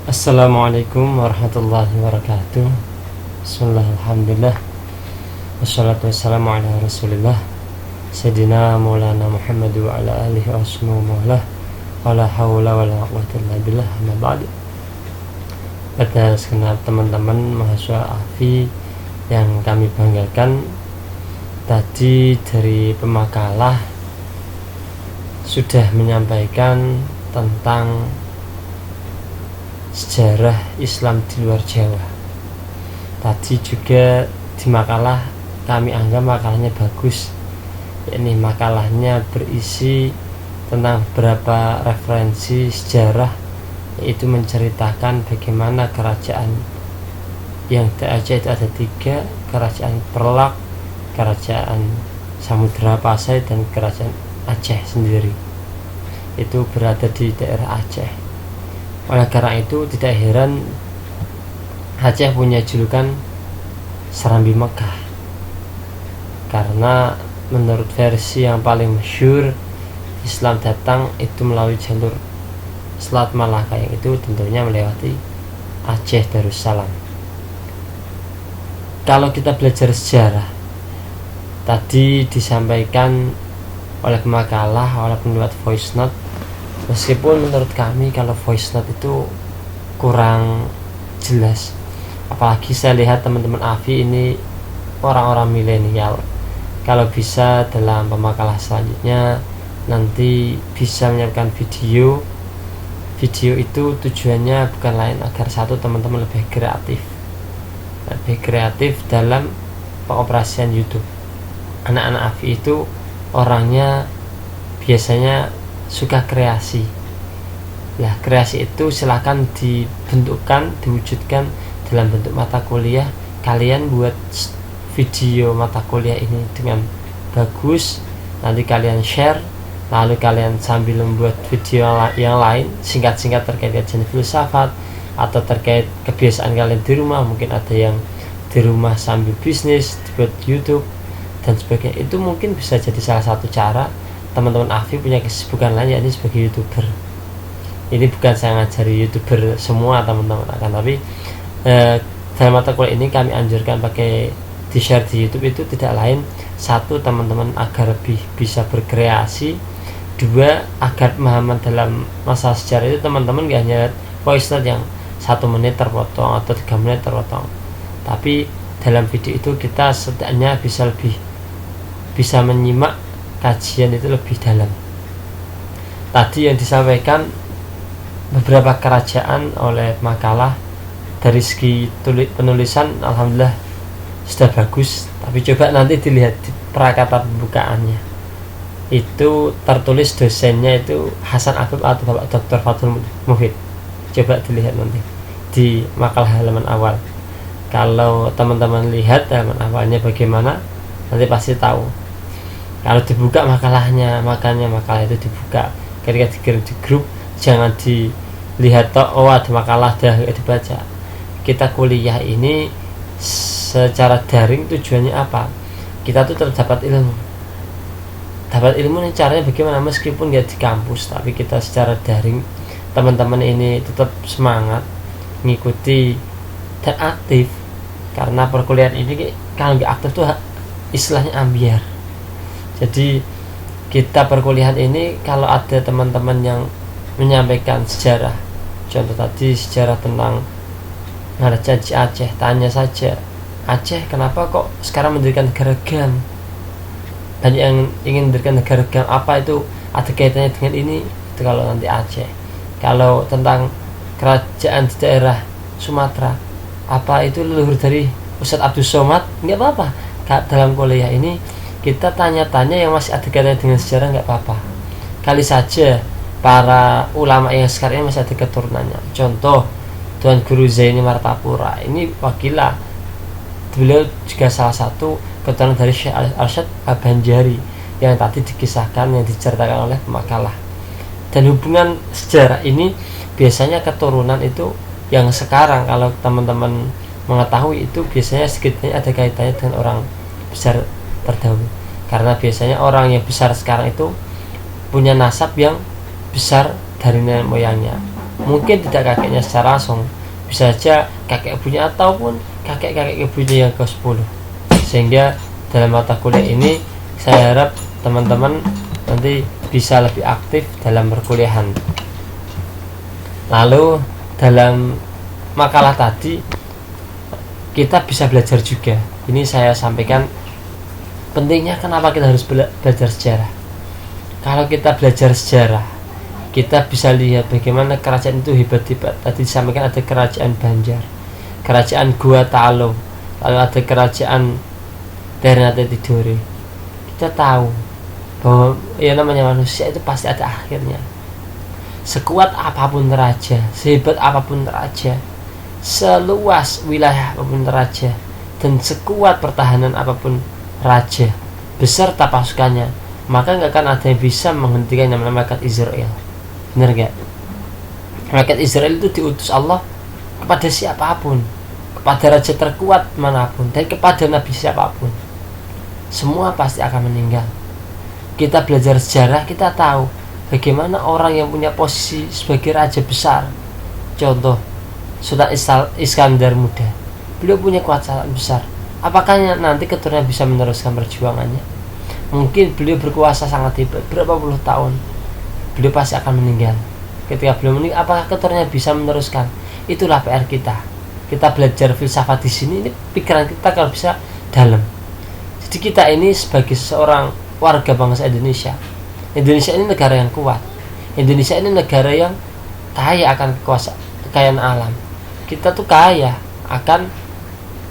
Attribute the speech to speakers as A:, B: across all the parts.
A: Assalamualaikum warahmatullahi wabarakatuh. Bismillah, alhamdulillah, wassalatu wassalamu ala rasulillah Sayyidina Maulana Muhammad wa ala alihi wa sahbihi wa la hawla wa la quwwata illa billah, amma ba'du. Pada segenap teman-teman mahasiswa AFI yang kami banggakan, tadi dari pemakalah sudah menyampaikan tentang sejarah Islam di luar Jawa. Tadi juga di makalah kami anggap makalahnya bagus, yakni makalahnya berisi tentang beberapa referensi sejarah, yaitu menceritakan bagaimana kerajaan yang di Aceh itu ada 3, kerajaan Perlak, kerajaan Samudra Pasai, dan kerajaan Aceh sendiri. Itu berada di daerah Aceh. Oleh karena itu tidak heran Aceh punya julukan Serambi Mekah, karena menurut versi yang paling masyhur, Islam datang itu melalui jalur Selat Malaka, yang itu tentunya melewati Aceh Darussalam. Kalau kita belajar sejarah, tadi disampaikan oleh pemakalah, walaupun lewat voice note, meskipun menurut kami kalau voice note itu kurang jelas, apalagi saya lihat teman-teman AFI ini orang-orang milenial. Kalau bisa dalam pemakalah selanjutnya nanti bisa menyiapkan video itu tujuannya bukan lain agar satu, teman-teman lebih kreatif dalam pengoperasian YouTube. Anak-anak AFI itu orangnya biasanya suka kreasi. Nah, kreasi itu silakan diwujudkan dalam bentuk mata kuliah. Kalian buat video mata kuliah ini dengan bagus, nanti kalian share, lalu kalian sambil membuat video yang lain singkat-singkat terkait kajian filsafat atau terkait kebiasaan kalian di rumah. Mungkin ada yang di rumah sambil bisnis, buat YouTube dan sebagainya. Itu mungkin bisa jadi salah satu cara teman-teman AFI punya kesibukan lain, yakni sebagai YouTuber. Ini bukan saya ngajari YouTuber semua teman-teman, tapi dalam mata kuliah ini kami anjurkan pakai di share di YouTube. Itu tidak lain, satu, teman-teman agar lebih bisa berkreasi, dua, agar pemahaman dalam masalah sejarah itu teman-teman gak hanya voice note yang 1 menit terpotong atau 3 menit terpotong, tapi dalam video itu kita setidaknya bisa menyimak kajian itu lebih dalam. Tadi yang disampaikan beberapa kerajaan oleh makalah, dari segi penulisan alhamdulillah sudah bagus, tapi coba nanti dilihat di prakata pembukaannya, itu tertulis dosennya itu Hasan Afif atau Bapak Dr. Fathul Muhid. Coba dilihat nanti di makalah halaman awal. Kalau teman-teman lihat halaman awalnya bagaimana, nanti pasti tahu. Kalau dibuka makalahnya, makanya makalah itu dibuka. Ketika dikirim di grup, jangan dilihat oh ada makalah dah dibaca. Kita kuliah ini secara daring tujuannya apa? Kita tuh terdapat ilmu. Dapat ilmu ini caranya bagaimana? Meskipun gak di kampus, tapi kita secara daring, teman-teman ini tetap semangat mengikuti dan aktif. Karena perkuliahan ini kalau gak aktif tuh istilahnya ambiar. Jadi kita perkuliahan ini kalau ada teman-teman yang menyampaikan sejarah, contoh tadi sejarah tentang Raja di Aceh, tanya saja, Aceh kenapa kok sekarang mendirikan negara gam? Banyak yang ingin mendirikan negara gam, apa itu ada kaitannya dengan ini? Itu kalau nanti Aceh. Kalau tentang kerajaan di daerah Sumatera, apa itu leluhur dari Ustadz Abdul Somad? Enggak apa-apa. Dalam kuliah ini kita tanya-tanya yang masih ada kaitannya dengan sejarah, enggak apa-apa. Kali saja para ulama yang sekarang ini masih ada keturunannya. Contoh Tuan Guru Zaini Martapura, ini wakilah, beliau juga salah satu keturunan dari Syekh Arsyad Abanjari yang tadi dikisahkan, yang diceritakan oleh pemakalah. Dan hubungan sejarah ini biasanya keturunan itu yang sekarang, kalau teman-teman mengetahui itu biasanya sedikitnya ada kaitannya dengan orang besar terdahulu, karena biasanya orang yang besar sekarang itu punya nasab yang besar dari nenek moyangnya. Mungkin tidak kakeknya secara langsung, bisa saja kakek ibunya ataupun kakek ibunya yang ke-10. Sehingga dalam mata kuliah ini saya harap teman-teman nanti bisa lebih aktif dalam perkuliahan. Lalu dalam makalah tadi kita bisa belajar juga. Ini saya sampaikan pentingnya kenapa kita harus belajar sejarah. Kalau kita belajar sejarah, kita bisa lihat bagaimana kerajaan itu hebat-hebat. Tadi disampaikan ada kerajaan Banjar, kerajaan Gua Talo, lalu ada kerajaan Ternate Tidore. Kita tahu bahwa ya namanya manusia itu pasti ada akhirnya. Sekuat apapun raja, sehebat apapun raja, seluas wilayah apapun raja, dan sekuat pertahanan apapun raja beserta pasukannya, maka nggak akan ada yang bisa menghentikan yang namanya malaikat Israel. Benar nggak? Malaikat Israel itu diutus Allah kepada siapapun, kepada raja terkuat manapun, dan kepada nabi siapapun, semua pasti akan meninggal. Kita belajar sejarah, kita tahu bagaimana orang yang punya posisi sebagai raja besar, contoh Sultan Iskandar Muda, beliau punya kekuasaan besar. Apakah nanti keturunannya bisa meneruskan perjuangannya? Mungkin beliau berkuasa sangat hebat berapa puluh tahun, beliau pasti akan meninggal. Ketika beliau meninggal, apakah keturunannya bisa meneruskan? Itulah PR kita. Kita belajar filsafat di sini, ini pikiran kita kalau bisa dalam. Jadi kita ini sebagai seorang warga bangsa Indonesia, Indonesia ini negara yang kuat. Indonesia ini negara yang kaya akan kekayaan alam. Kita tuh kaya akan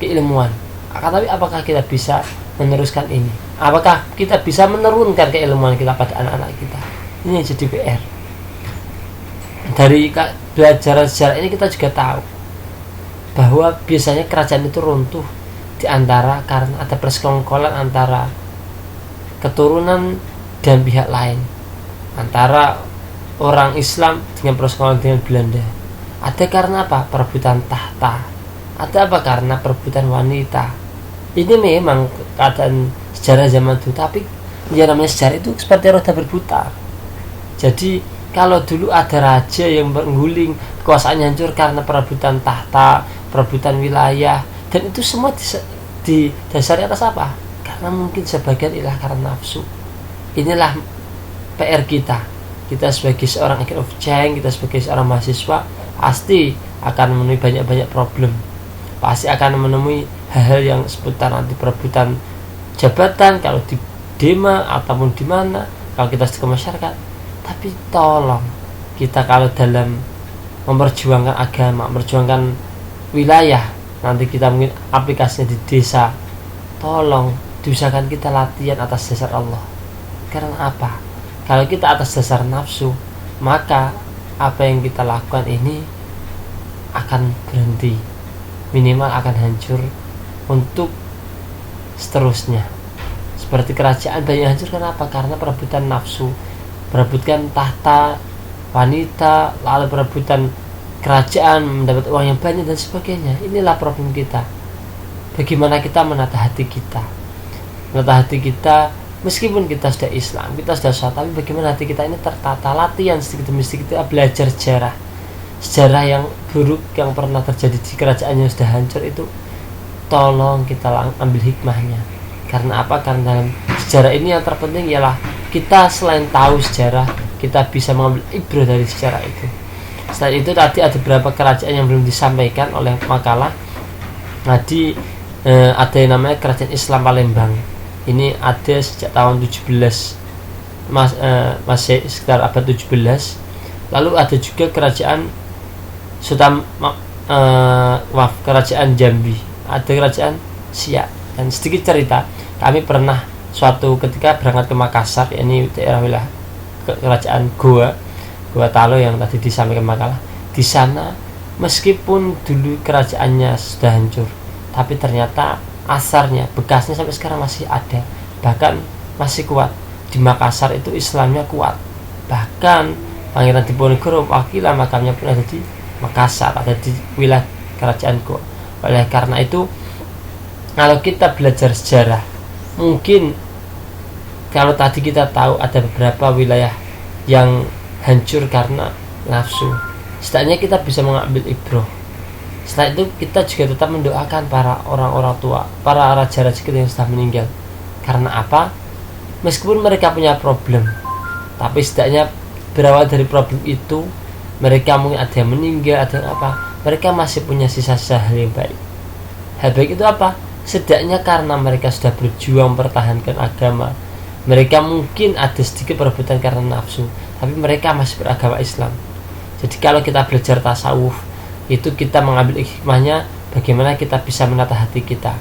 A: keilmuan. Tapi apakah kita bisa meneruskan ini? Apakah kita bisa menurunkan keilmuan kita pada anak-anak kita? Ini yang jadi PR. Dari belajar sejarah ini kita juga tahu bahwa biasanya kerajaan itu runtuh di antara karena ada persekongkolan antara keturunan dan pihak lain, antara orang Islam dengan persekongkolan dengan Belanda. Ada karena apa? Perebutan tahta. Ada apa? Karena perebutan wanita. Ini memang keadaan sejarah zaman dulu, tapi yang namanya sejarah itu seperti roda berputar. Jadi kalau dulu ada raja yang mengguling, kekuasaannya hancur karena perebutan tahta, perebutan wilayah, dan itu semua didasari atas apa? Karena mungkin sebagian ialah karena nafsu. Inilah PR kita. Kita sebagai seorang agent of change, kita sebagai seorang mahasiswa pasti akan menemui banyak problem. Pasti akan menemui hal-hal yang seputar nanti perebutan jabatan kalau di dema ataupun di mana kalau kita ke masyarakat. Tapi tolong kita kalau dalam memperjuangkan agama, memperjuangkan wilayah, nanti kita mungkin aplikasinya di desa, tolong diusahakan kita latihan atas dasar Allah. Karena apa? Kalau kita atas dasar nafsu, maka apa yang kita lakukan ini akan berhenti, minimal akan hancur untuk seterusnya. Seperti kerajaan banyak hancur, kenapa? Karena perebutan nafsu, perebutan tahta, wanita, lalu perebutan kerajaan, mendapat uang yang banyak dan sebagainya. Inilah problem kita. Bagaimana kita menata hati kita? Menata hati kita, meskipun kita sudah Islam, kita sudah sholat, tapi bagaimana hati kita ini tertata, latihan sedikit demi sedikit, kita belajar sejarah yang buruk yang pernah terjadi di kerajaan yang sudah hancur itu. Tolong kita ambil hikmahnya. Karena apa? Karena dalam sejarah ini yang terpenting ialah kita selain tahu sejarah, kita bisa mengambil ibrah dari sejarah itu. Selain itu tadi ada beberapa kerajaan yang belum disampaikan oleh makalah. Tadi ada yang namanya kerajaan Islam Palembang. Ini ada sejak tahun 17 masih sekitar abad 17. Lalu ada juga kerajaan kerajaan Jambi, ada kerajaan Siak. Dan sedikit cerita, kami pernah suatu ketika berangkat ke Makassar, ini daerah wilayah kerajaan Goa Talo yang tadi disampaikan makalah. Di sana meskipun dulu kerajaannya sudah hancur, tapi ternyata asarnya, bekasnya sampai sekarang masih ada, bahkan masih kuat. Di Makassar itu Islamnya kuat, bahkan Pangeran Diponegoro wakilan makamnya pun ada di Makassar, ada di wilayah kerajaan Goa. Oleh karena itu, kalau kita belajar sejarah, mungkin kalau tadi kita tahu ada beberapa wilayah yang hancur karena nafsu, setidaknya kita bisa mengambil ibroh. Setelah itu kita juga tetap mendoakan para orang-orang tua, para raja-raja kita yang sudah meninggal. Karena apa? Meskipun mereka punya problem, tapi setidaknya berawal dari problem itu, mereka mungkin ada yang meninggal, ada yang apa, mereka masih punya sisa-sisa hal yang baik. Hal baik itu apa? Setidaknya karena mereka sudah berjuang mempertahankan agama. Mereka mungkin ada sedikit perebutan karena nafsu, tapi mereka masih beragama Islam. Jadi kalau kita belajar tasawuf, itu kita mengambil hikmahnya bagaimana kita bisa menata hati kita.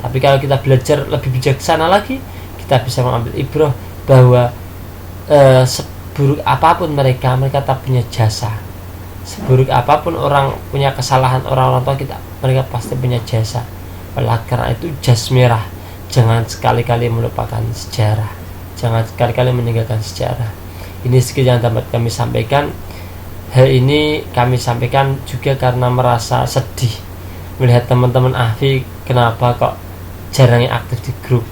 A: Tapi kalau kita belajar lebih bijaksana lagi, kita bisa mengambil ibroh bahwa seburuk apapun mereka tetap punya jasa. Seburuk apapun orang punya kesalahan orang tua kita, mereka pasti punya jasa. Oleh karena itu jas merah, jangan sekali-kali melupakan sejarah, jangan sekali-kali meninggalkan sejarah. Ini sedikit yang dapat kami sampaikan. Hal ini kami sampaikan juga karena merasa sedih melihat teman-teman AFI kenapa kok jarang aktif di grup.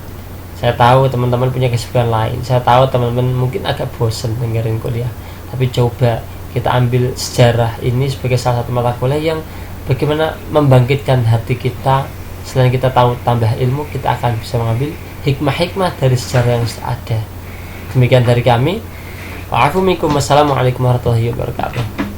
A: Saya tahu teman-teman punya kesibukan lain, saya tahu teman-teman mungkin agak bosan dengerin kuliah, tapi coba kita ambil sejarah ini sebagai salah satu mata kuliah yang bagaimana membangkitkan hati kita. Selain kita tahu tambah ilmu, kita akan bisa mengambil hikmah-hikmah dari sejarah yang sudah ada. Demikian dari kami. Wa'afu minkum. Wassalamualaikum warahmatullahi wabarakatuh.